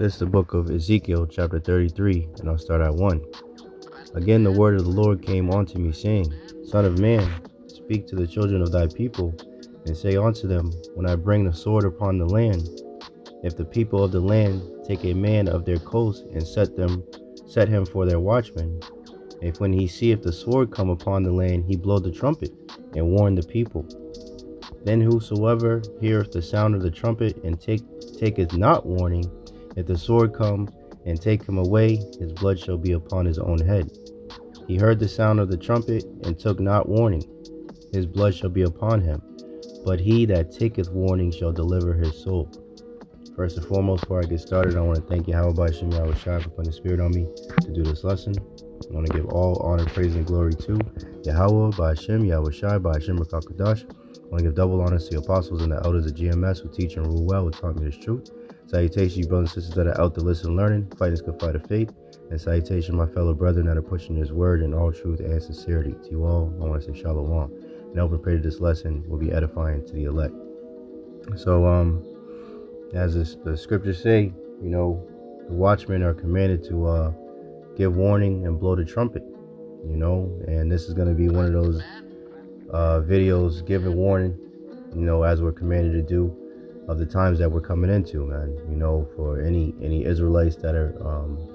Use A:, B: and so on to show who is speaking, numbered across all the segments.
A: This is the book of Ezekiel, chapter 33, and I'll start at 1. Again, the word of the Lord came unto me, saying, Son of man, speak to the children of thy people, and say unto them, When I bring the sword upon the land, if the people of the land take a man of their coast and set him for their watchman, if when he seeth the sword come upon the land, he blow the trumpet, and warn the people. Then whosoever heareth the sound of the trumpet, and taketh not warning, if the sword come and take him away, his blood shall be upon his own head. He heard the sound of the trumpet, and took not warning, his blood shall be upon him. But he that taketh warning shall deliver his soul. First and foremost, before I get started, I want to thank Yahawah, Bahasham, Yahawashi for putting the spirit on me to do this lesson. I want to give all honor, praise, and glory to Yahawah, Bahasham, Yahawashi, Bahasham, Rakakadash. I want to give double honors to the apostles and the elders of GMS who teach and rule well, who taught me this truth. Salutation, you brothers and sisters that are out to listen and learning, fighting this good fight of faith. And salutation, my fellow brethren that are pushing His word in all truth and sincerity. To you all, I want to say shalom. And I hope and pray that this lesson will be edifying to the elect. So, as the scriptures say, the watchmen are commanded to give warning and blow the trumpet, and this is going to be one of those videos giving warning, as we're commanded to do, of the times that we're coming into, man. For any Israelites that are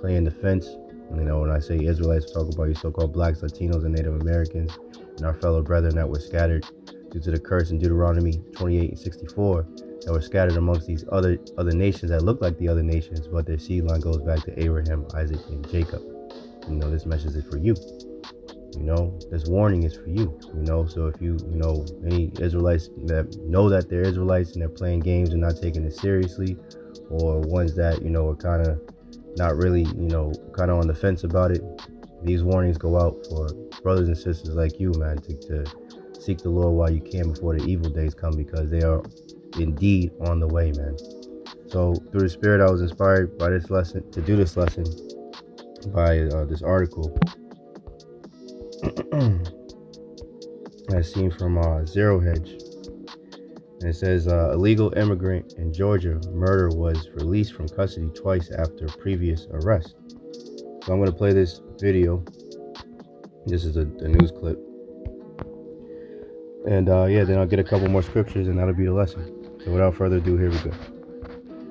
A: playing the fence, when I say Israelites, I talk about your so-called blacks, Latinos, and Native Americans, and our fellow brethren that were scattered due to the curse in Deuteronomy 28:64, that were scattered amongst these other nations that look like the other nations, but their seed line goes back to Abraham, Isaac, and Jacob. This message is for you. This warning is for you. So if you any Israelites that know that they're Israelites and they're playing games and not taking it seriously, or ones that are kind of not really kind of on the fence about it, these warnings go out for brothers and sisters like you, man, to seek the Lord while you can before the evil days come, because they are indeed on the way, man. So through the Spirit, I was inspired by this lesson to do this lesson by this article as seen from Zero Hedge, and it says illegal immigrant in Georgia murder was released from custody twice after previous arrest. So I'm going to play this video. This is a news clip, and then I'll get a couple more scriptures and that'll be the lesson. So without further ado, here we go.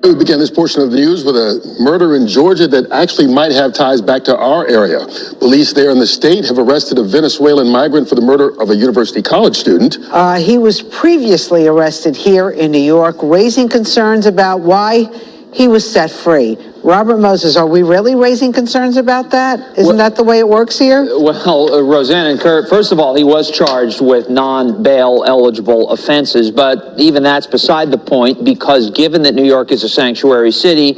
B: We begin this portion of the news with a murder in Georgia that actually might have ties back to our area. Police there in the state have arrested a Venezuelan migrant for the murder of a university college student.
C: He was previously arrested here in New York, raising concerns about why he was set free. Robert Moses, are we really raising concerns about that? Isn't that the way it works here?
D: Well, Roseanne and Kurt, first of all, he was charged with non-bail eligible offenses, but even that's beside the point, because given that New York is a sanctuary city,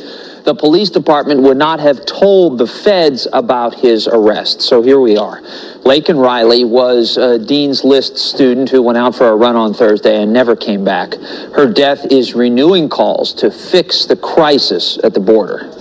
D: the police department would not have told the feds about his arrest. So here we are. Laken Riley was a Dean's List student who went out for a run on Thursday and never came back. Her death is renewing calls to fix the crisis at the border.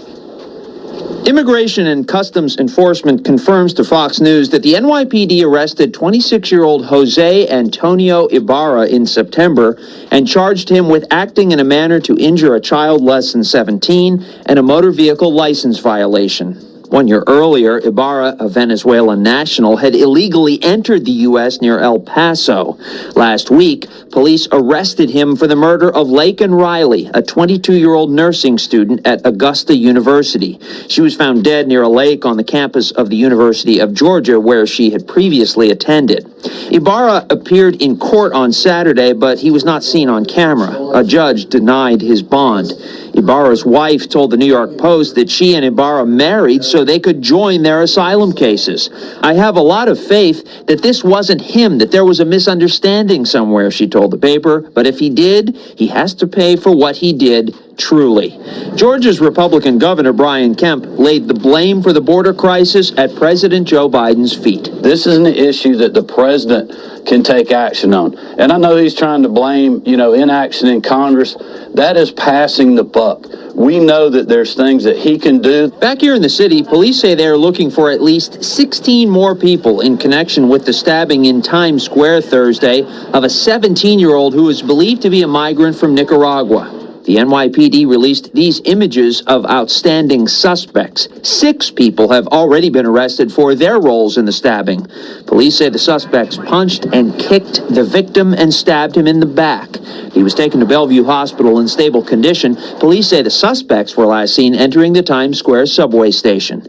D: Immigration and Customs Enforcement confirms to Fox News that the NYPD arrested 26-year-old Jose Antonio Ibarra in September and charged him with acting in a manner to injure a child less than 17 and a motor vehicle license violation. 1 year earlier, Ibarra, a Venezuelan national, had illegally entered the U.S. near El Paso. Last week, police arrested him for the murder of Laken Riley, a 22-year-old nursing student at Augusta University. She was found dead near a lake on the campus of the University of Georgia, where she had previously attended. Ibarra appeared in court on Saturday, but he was not seen on camera. A judge denied his bond. Ibarra's wife told the New York Post that she and Ibarra married so they could join their asylum cases. I have a lot of faith that this wasn't him, that there was a misunderstanding somewhere, she told the paper. But if he did, he has to pay for what he did, truly. Georgia's Republican Governor Brian Kemp laid the blame for the border crisis at President Joe Biden's feet.
E: This is an issue that the president can take action on. And I know he's trying to blame, inaction in Congress. That is passing the buck. We know that there's things that he can do.
D: Back here in the city, police say they are looking for at least 16 more people in connection with the stabbing in Times Square Thursday of a 17-year-old who is believed to be a migrant from Nicaragua. The NYPD released these images of outstanding suspects. 6 people have already been arrested for their roles in the stabbing. Police say the suspects punched and kicked the victim and stabbed him in the back. He was taken to Bellevue Hospital in stable condition. Police say the suspects were last seen entering the Times Square subway station.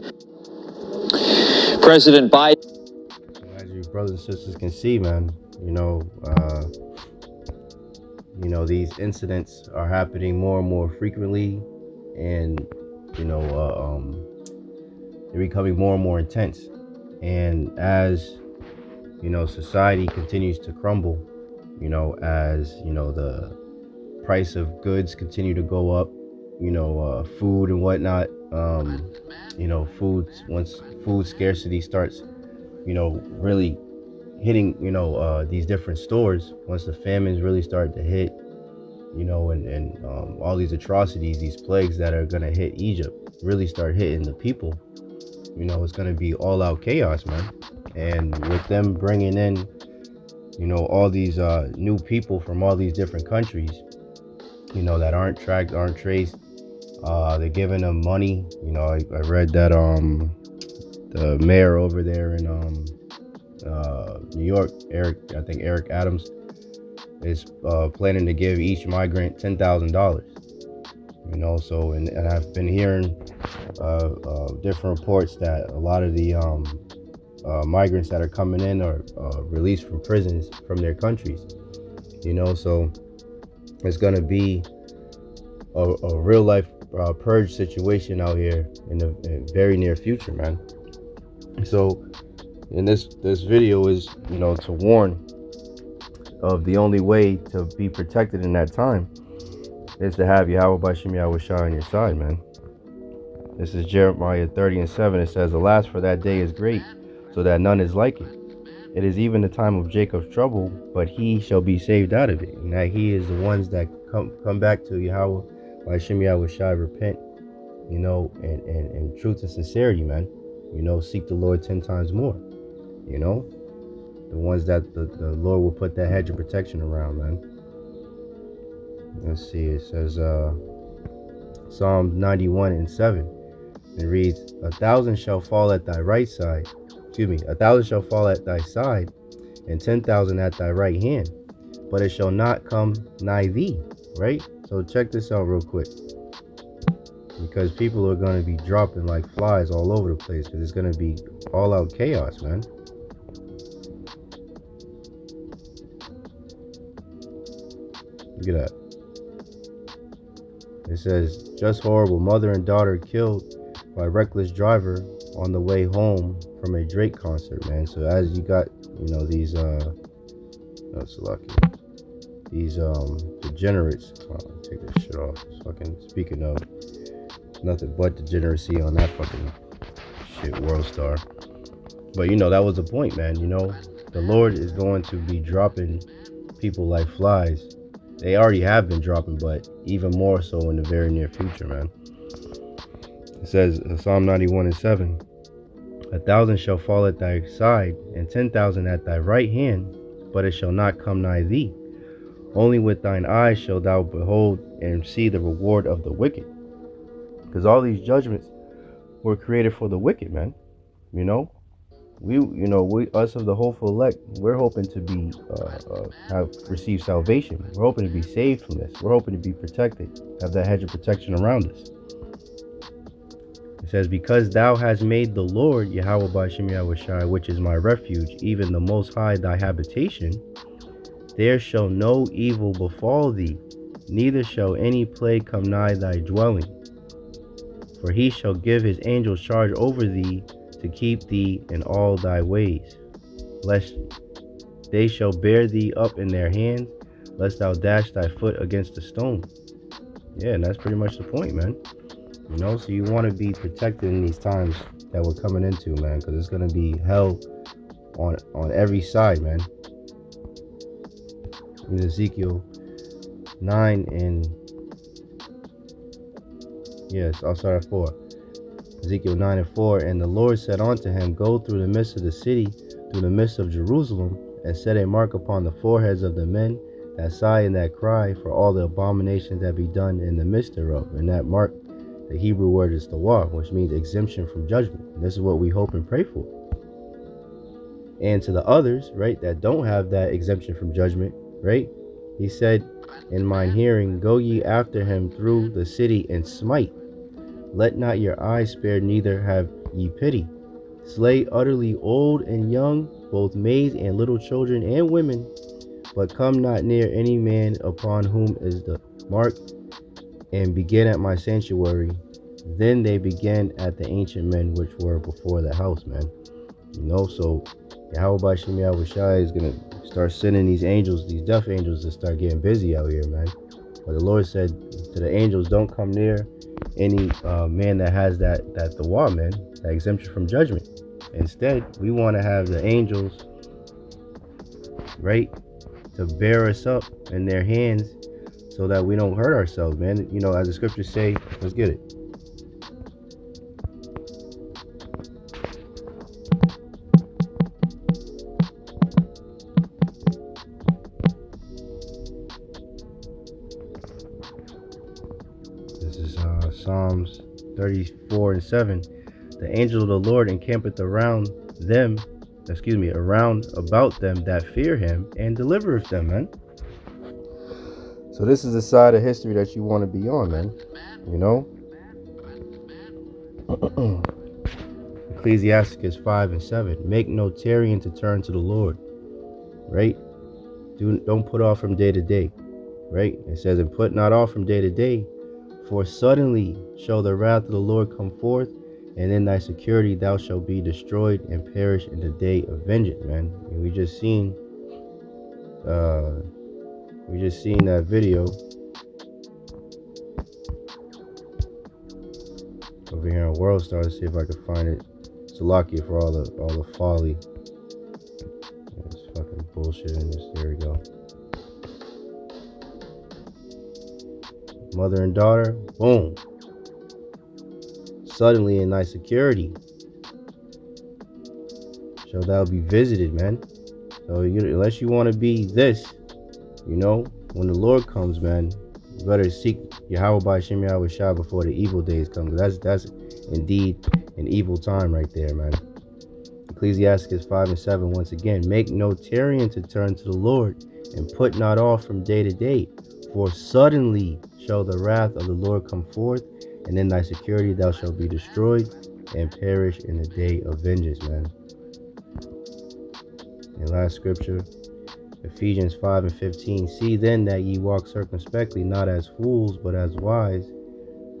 D: President Biden.
A: As you brothers and sisters can see, man, these incidents are happening more and more frequently, and they're becoming more and more intense. And as society continues to crumble, as the price of goods continue to go up, food and whatnot, once food scarcity starts, really hitting, these different stores, once the famines really start to hit, and all these atrocities, these plagues that are going to hit Egypt really start hitting the people, it's going to be all out chaos, man. And with them bringing in, all these new people from all these different countries, that aren't tracked, aren't traced, they're giving them money. I read that the mayor over there in New York, Eric Adams, is planning to give each migrant $10,000. So and I've been hearing different reports that a lot of the migrants that are coming in are released from prisons from their countries. So it's going to be a real life purge situation out here in the very near future, man. So in this video is to warn of the only way to be protected in that time is to have Yahawah Bahasham Yahawashi on your side, man. This is Jeremiah 30:7. It says, "Alas, for that day is great, so that none is like it. It is even the time of Jacob's trouble, but he shall be saved out of it." And that he is the ones that come back to Yahawah Bahasham Yahawashi, repent, and truth and sincerity, man. Seek the Lord 10 times more. The ones that the Lord will put that hedge of protection around, man. Let's see, it says Psalm 91:7. It reads, 1,000 shall fall at thy right side, 1,000 shall fall at thy side, and 10,000 at thy right hand, but it shall not come nigh thee. Right? So check this out real quick, because people are going to be dropping like flies all over the place, because it's going to be all out chaos, man. Look at that. It says, just horrible, mother and daughter killed by reckless driver on the way home from a Drake concert, man. So as you got, these that's lucky, these degenerates. Take this shit off. Fucking speaking of nothing but degeneracy on that fucking shit, World Star. But that was the point, man. The Lord is going to be dropping people like flies. They already have been dropping, but even more so in the very near future, man. It says, Psalm 91:7, 1,000 shall fall at thy side, and 10,000 at thy right hand, but it shall not come nigh thee. Only with thine eyes shalt thou behold and see the reward of the wicked. Because all these judgments were created for the wicked, man. We us of the hopeful elect, we're hoping to be have received salvation. We're hoping to be saved from this. We're hoping to be protected, have that hedge of protection around us. It says, because thou hast made the Lord Yahawah Bahasham Yahawashi, which is my refuge, even the Most High thy habitation, there shall no evil befall thee, neither shall any plague come nigh thy dwelling. For he shall give his angels charge over thee, to keep thee in all thy ways, lest they shall bear thee up in their hands, lest thou dash thy foot against a stone. Yeah, and that's pretty much the point, man. So you want to be protected in these times that we're coming into, man, because it's going to be hell on every side, man. In Ezekiel 9 and yes, I'll start at 4. Ezekiel 9:4, and the Lord said unto him, go through the midst of the city, through the midst of Jerusalem, and set a mark upon the foreheads of the men that sigh and that cry for all the abominations that be done in the midst thereof. And that mark, the Hebrew word is tawar, which means exemption from judgment. And this is what we hope and pray for. And to the others, right, that don't have that exemption from judgment, right, he said, in mine hearing, go ye after him through the city and smite. Let not your eyes spare, neither have ye pity. Slay utterly old and young, both maids and little children and women, but come not near any man upon whom is the mark, and begin at my sanctuary. Then they began at the ancient men which were before the house, man. You know, so Yahawashi is going to start sending these angels, these death angels, to start getting busy out here, man. But the Lord said to the angels, don't come near any man that has that thawar, man, that exemption from judgment. Instead, we want to have the angels, right, to bear us up in their hands so that we don't hurt ourselves, man. You know, as the scriptures say, let's get it. This is Psalms 34:7. The angel of the Lord encampeth around about them that fear him, and delivereth them, man. So this is the side of history that you want to be on, man. You know? Ecclesiasticus 5:7. Make no tarrying to turn to the Lord. Right? Don't put off from day to day. Right? It says, and put not off from day to day, for suddenly shall the wrath of the Lord come forth, and in thy security thou shalt be destroyed and perish in the day of vengeance, man. And we just seen that video over here on World Star. To see if I can find it. Salakia for all the folly. It's fucking bullshit in this. There we go. Mother and daughter, boom. Suddenly in thy security shall thou be visited, man. So unless you want to be this, you know, when the Lord comes, man, you better seek Yahawah Bahasham Yahawashi before the evil days come. That's indeed an evil time right there, man. Ecclesiasticus 5:7, once again, make no tarrying to turn to the Lord, and put not off from day to day, for suddenly shall the wrath of the Lord come forth, and in thy security thou shalt be destroyed and perish in the day of vengeance, man. And last scripture, Ephesians 5:15. See then that ye walk circumspectly, not as fools, but as wise,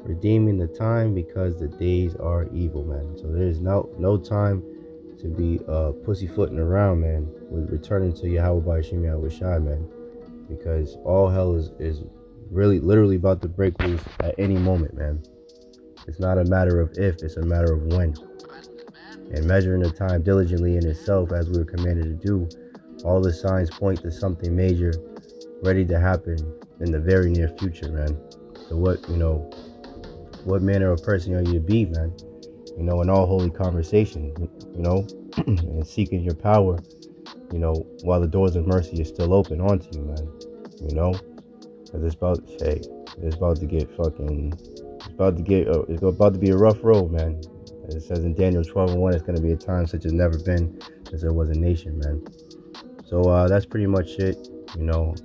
A: redeeming the time, because the days are evil, man. So there is no time to be pussyfooting around, man, with returning to Yahawah Bahasham Yahawashi, man, because all hell is really literally about to break loose at any moment, man. It's not a matter of if, it's a matter of when. And measuring the time diligently in itself, as we were commanded to do, all the signs point to something major ready to happen in the very near future, man. So what manner of person are you to be, man? You know, in all holy conversation, you know, and seeking your power, you know, while the doors of mercy are still open onto you, man. You know, because it's about to be a rough road, man. As it says in Daniel 12:1, it's going to be a time such as never been since there was a nation, man. So that's pretty much it. You know,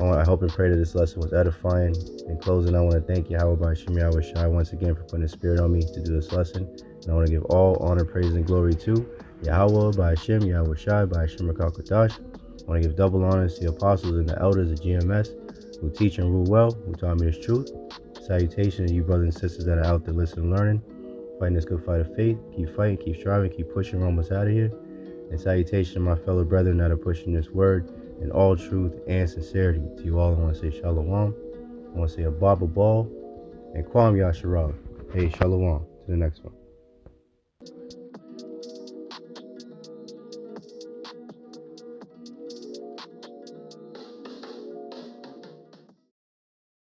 A: I hope and pray that this lesson was edifying. In closing, I want to thank Yahawah Bahasham Yahawashi once again for putting the spirit on me to do this lesson. And I want to give all honor, praise, and glory to Yahawah Bahasham Yahawashi Bahasham Rakakadash. I want to give double honors to the apostles and the elders of GMS who teach and rule well, who taught me this truth. Salutations to you brothers and sisters that are out there listening and learning, fighting this good fight of faith. Keep fighting, keep striving, keep pushing. We're almost out of here. And salutation to my fellow brethren that are pushing this word in all truth and sincerity. To you all, I want to say shalom. I want to say a Baba Ball and Kwam Yasharal. Hey, shalom. To the next one.